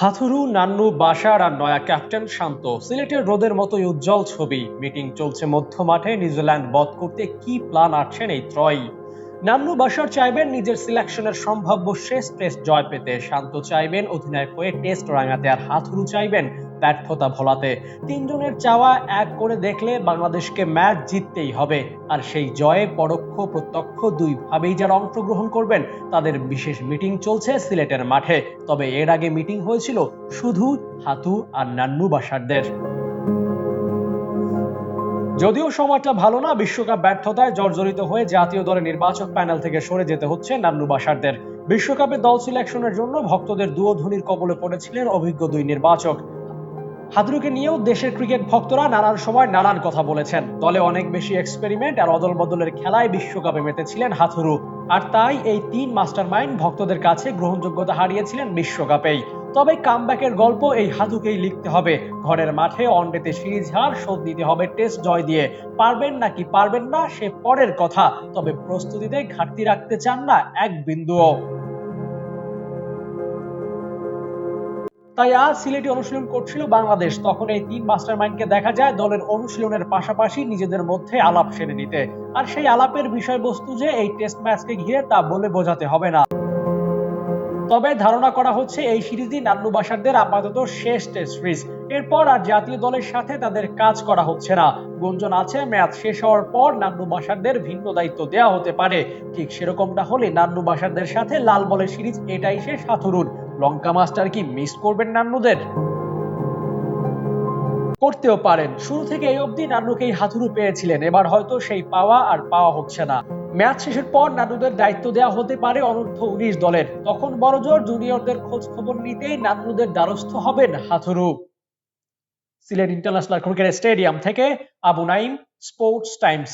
হাথুরু, নান্নু, বাশার আর নয়া ক্যাপ্টেন শান্ত। সিলেটের রোদের মতোই উজ্জ্বল ছবি। মিটিং চলছে মধ্য মাঠে। নিউজিল্যান্ড বধ করতে কি প্ল্যান আঁটছেন এই ত্রয়ী। নান্নু বাশার চাইবেন নিজের সিলেকশনের সম্ভাব্য শেষ টেস্ট জয় পেতে, শান্ত চাইবেন অধিনায়ক হয়ে টেস্ট রাঙাতে, আর হাথুরু চাইবেন ব্যর্থতা ভোলাতে। তিনজনের চাওয়া এক করে দেখলে বাংলাদেশকে ম্যাচ জিততেই হবে। আর সেই জয়ে পরোক্ষ প্রত্যক্ষ দুইভাবেই যারা অংশগ্রহণ করবেন তাদের বিশেষ মিটিং চলছে সিলেটের মাঠে। তবে এর আগে মিটিং হয়েছিল শুধু হাতু আর নান্নু বাশারদের। যদিও সময়টা ভালো না, বিশ্বকাপ ব্যর্থতায় জর্জরিত হয়ে জাতীয় দলের নির্বাচক প্যানেল থেকে সরে যেতে হচ্ছে নান্নু বাশারদের। বিশ্বকাপে দল সিলেকশনের জন্য ভক্তদের দুয়োধ্বনির কবলে পড়েছিলেন অভিজ্ঞ দুই নির্বাচক। হাথুরুকে নিয়েও দেশের ক্রিকেট ভক্তরা নানান সময় নানান কথা বলেছেন। দলে অনেক বেশি এক্সপেরিমেন্ট আর অদল বদলের খেলায় বিশ্বকাপে মেতেছিলেন হাথুরু। আর তাই এই তিন মাস্টারমাইন্ড ভক্তদের কাছে গ্রহণযোগ্যতা হারিয়েছিলেন বিশ্বকাপেই। তবে কামব্যাকের গল্প এই হাথুকেই লিখতে হবে। ঘরের মাঠে ওয়ানডেতে সিরিজ হার শোধ নিতে হবে টেস্ট জয় দিয়ে। পারবেন নাকি পারবেন না সে পরের কথা, তবে প্রস্তুতিতে ঘাটতি রাখতে চান না এক বিন্দুও। তাই আজ সিলেটে অনুশীলন করছিল বাংলাদেশ। তখন এই তিন মাস্টারমাইন্ডকে দেখা যায় দলের অনুশীলনের পাশাপাশি নিজেদের মধ্যে আলাপ সেরে নিতে। আর সেই আলাপের বিষয়বস্তু যে এই টেস্ট ম্যাচকে ঘিরে তা বলে বোঝাতে হবে না। তবে ধারণা করা হচ্ছে এই সিরিজই নান্নু বাশারদের আপাতত শেষ টেস্ট সিরিজ। এরপর আর জাতীয় দলের সাথে তাদের কাজ করা হচ্ছে না। গুঞ্জন আছে ম্যাচ শেষ হওয়ার পর নান্নু বাশারদের ভিন্ন দায়িত্ব দেওয়া হতে পারে। ঠিক সেরকমটা হলে নান্নু বাশারদের সাথে লাল বলের সিরিজ এটাই শেষ হাথুরুর। লঙ্কা মাস্টার কি মিস করবেন নান্নুদের? করতেও পারেন। শুরু থেকে এই অবধি নান্নুকেই হাথুরু পেয়েছিলেন, এবার হয়তো সেই পাওয়া আর পাওয়া হচ্ছে না। ম্যাচ শেষের পর নান্নুদের দায়িত্ব দেওয়া হতে পারে অনূর্ধ্ব 19 দলের। তখন বড়জোর জুনিয়রদের খোঁজ খবর নিতেই নান্নুদের দ্বারস্থ হবেন Hathuru. Sylhet international cricket stadium থেকে আবু নাইম, স্পোর্টস টাইমস।